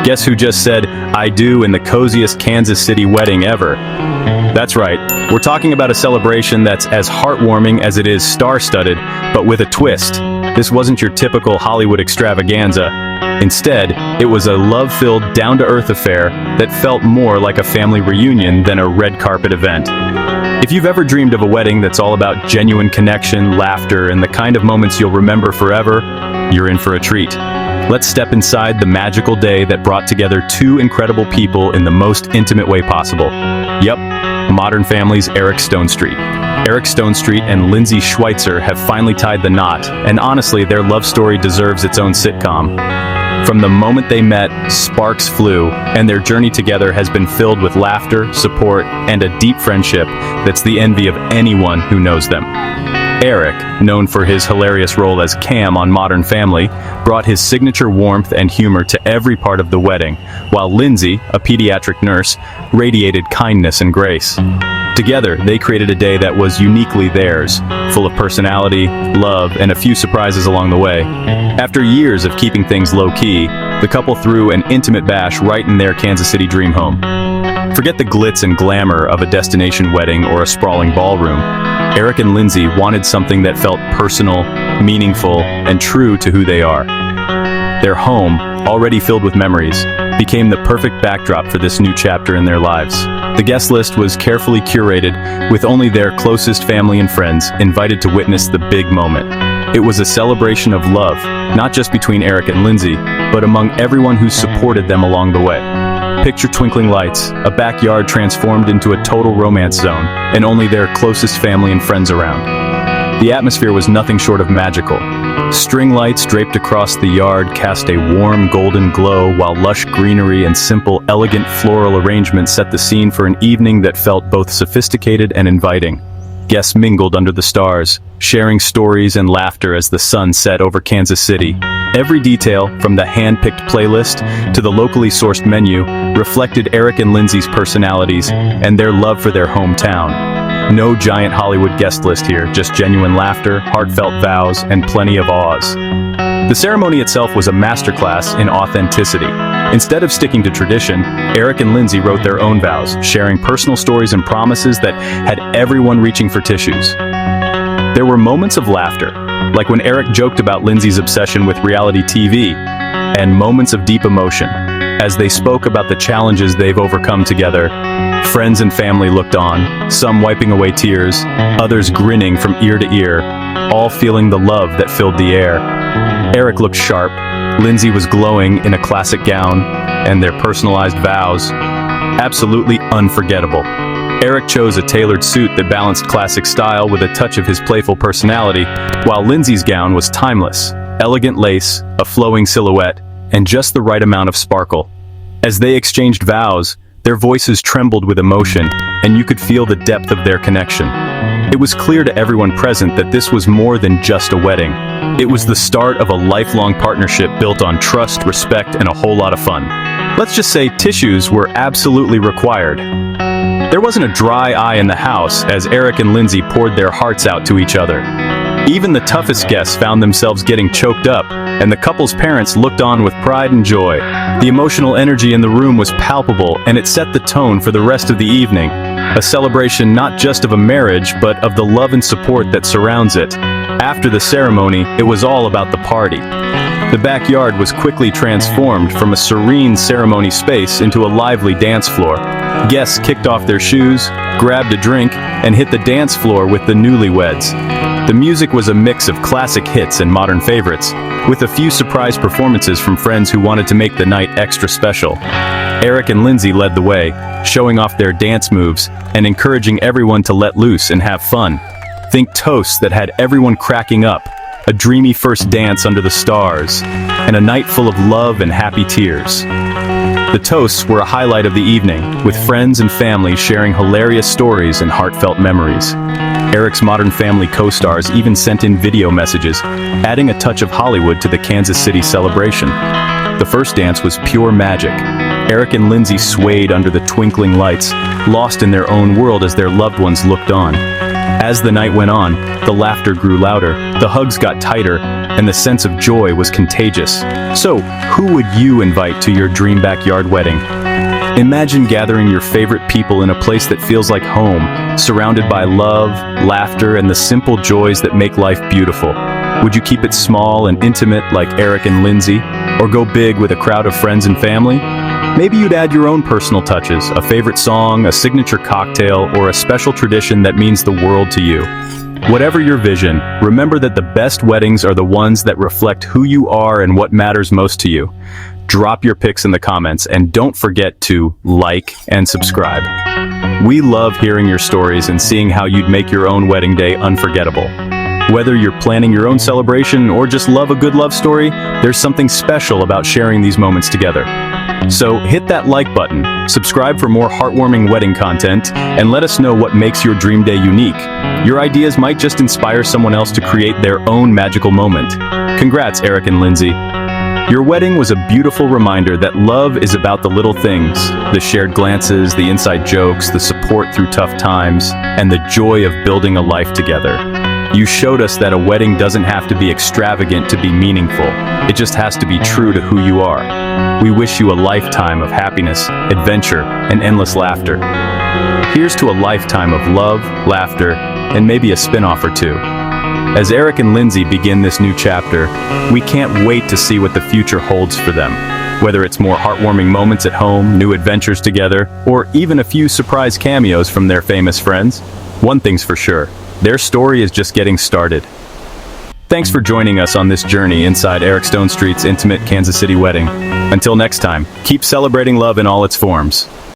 Guess who just said, "I do" in the coziest Kansas City wedding ever? That's right, we're talking about a celebration that's as heartwarming as it is star-studded, but with a twist. This wasn't your typical Hollywood extravaganza. Instead, it was a love-filled, down-to-earth affair that felt more like a family reunion than a red carpet event. If you've ever dreamed of a wedding that's all about genuine connection, laughter, and the kind of moments you'll remember forever, you're in for a treat. Let's step inside the magical day that brought together two incredible people in the most intimate way possible. Yep, Modern Family's Eric Stonestreet. Eric Stonestreet and Lindsay Schweitzer have finally tied the knot, and honestly, their love story deserves its own sitcom. From the moment they met, sparks flew, and their journey together has been filled with laughter, support, and a deep friendship that's the envy of anyone who knows them. Eric, known for his hilarious role as Cam on Modern Family, brought his signature warmth and humor to every part of the wedding, while Lindsay, a pediatric nurse, radiated kindness and grace. Together, they created a day that was uniquely theirs, full of personality, love, and a few surprises along the way. After years of keeping things low-key, the couple threw an intimate bash right in their Kansas City dream home. Forget the glitz and glamour of a destination wedding or a sprawling ballroom. Eric and Lindsay wanted something that felt personal, meaningful, and true to who they are. Their home, already filled with memories, became the perfect backdrop for this new chapter in their lives. The guest list was carefully curated, with only their closest family and friends invited to witness the big moment. It was a celebration of love, not just between Eric and Lindsay, but among everyone who supported them along the way. Picture twinkling lights, a backyard transformed into a total romance zone, and only their closest family and friends around. The atmosphere was nothing short of magical. String lights draped across the yard cast a warm golden glow, while lush greenery and simple, elegant floral arrangements set the scene for an evening that felt both sophisticated and inviting. Guests mingled under the stars, sharing stories and laughter as the sun set over Kansas City. Every detail, from the hand-picked playlist to the locally sourced menu, reflected Eric and Lindsay's personalities and their love for their hometown. No giant Hollywood guest list here, just genuine laughter, heartfelt vows, and plenty of awes. The ceremony itself was a masterclass in authenticity. Instead of sticking to tradition, Eric and Lindsay wrote their own vows, sharing personal stories and promises that had everyone reaching for tissues. There were moments of laughter, like when Eric joked about Lindsay's obsession with reality TV, and moments of deep emotion, as they spoke about the challenges they've overcome together. Friends and family looked on, some wiping away tears, others grinning from ear to ear, all feeling the love that filled the air. Eric looked sharp, Lindsay was glowing in a classic gown, and their personalized vows, absolutely unforgettable. Eric chose a tailored suit that balanced classic style with a touch of his playful personality, while Lindsay's gown was timeless, elegant lace, a flowing silhouette, and just the right amount of sparkle. As they exchanged vows, their voices trembled with emotion, and you could feel the depth of their connection. It was clear to everyone present that this was more than just a wedding. It was the start of a lifelong partnership built on trust, respect, and a whole lot of fun. Let's just say tissues were absolutely required. There wasn't a dry eye in the house as Eric and Lindsay poured their hearts out to each other. Even the toughest guests found themselves getting choked up, and the couple's parents looked on with pride and joy. The emotional energy in the room was palpable, and it set the tone for the rest of the evening. A celebration not just of a marriage, but of the love and support that surrounds it. After the ceremony, it was all about the party. The backyard was quickly transformed from a serene ceremony space into a lively dance floor. Guests kicked off their shoes, grabbed a drink, and hit the dance floor with the newlyweds. The music was a mix of classic hits and modern favorites, with a few surprise performances from friends who wanted to make the night extra special. Eric and Lindsay led the way, showing off their dance moves and encouraging everyone to let loose and have fun. Think toasts that had everyone cracking up, a dreamy first dance under the stars, and a night full of love and happy tears. The toasts were a highlight of the evening, with friends and family sharing hilarious stories and heartfelt memories. Eric's Modern Family co-stars even sent in video messages, adding a touch of Hollywood to the Kansas City celebration. The first dance was pure magic. Eric and Lindsay swayed under the twinkling lights, lost in their own world as their loved ones looked on. As the night went on, the laughter grew louder, the hugs got tighter, and the sense of joy was contagious. So, who would you invite to your dream backyard wedding? Imagine gathering your favorite people in a place that feels like home, surrounded by love, laughter, and the simple joys that make life beautiful. Would you keep it small and intimate like Eric and Lindsay, or go big with a crowd of friends and family? Maybe you'd add your own personal touches, a favorite song, a signature cocktail, or a special tradition that means the world to you. Whatever your vision, remember that the best weddings are the ones that reflect who you are and what matters most to you. Drop your pics in the comments and don't forget to like and subscribe. We love hearing your stories and seeing how you'd make your own wedding day unforgettable. Whether you're planning your own celebration or just love a good love story, there's something special about sharing these moments together. So hit that like button, subscribe for more heartwarming wedding content, and let us know what makes your dream day unique. Your ideas might just inspire someone else to create their own magical moment. Congrats, Eric and Lindsay. Your wedding was a beautiful reminder that love is about the little things, the shared glances, the inside jokes, the support through tough times, and the joy of building a life together. You showed us that a wedding doesn't have to be extravagant to be meaningful. It just has to be true to who you are. We wish you a lifetime of happiness, adventure, and endless laughter. Here's to a lifetime of love, laughter, and maybe a spin-off or two. As Eric and Lindsay begin this new chapter, we can't wait to see what the future holds for them. Whether it's more heartwarming moments at home, new adventures together, or even a few surprise cameos from their famous friends, one thing's for sure, their story is just getting started. Thanks for joining us on this journey inside Eric Stonestreet's intimate Kansas City wedding. Until next time, keep celebrating love in all its forms.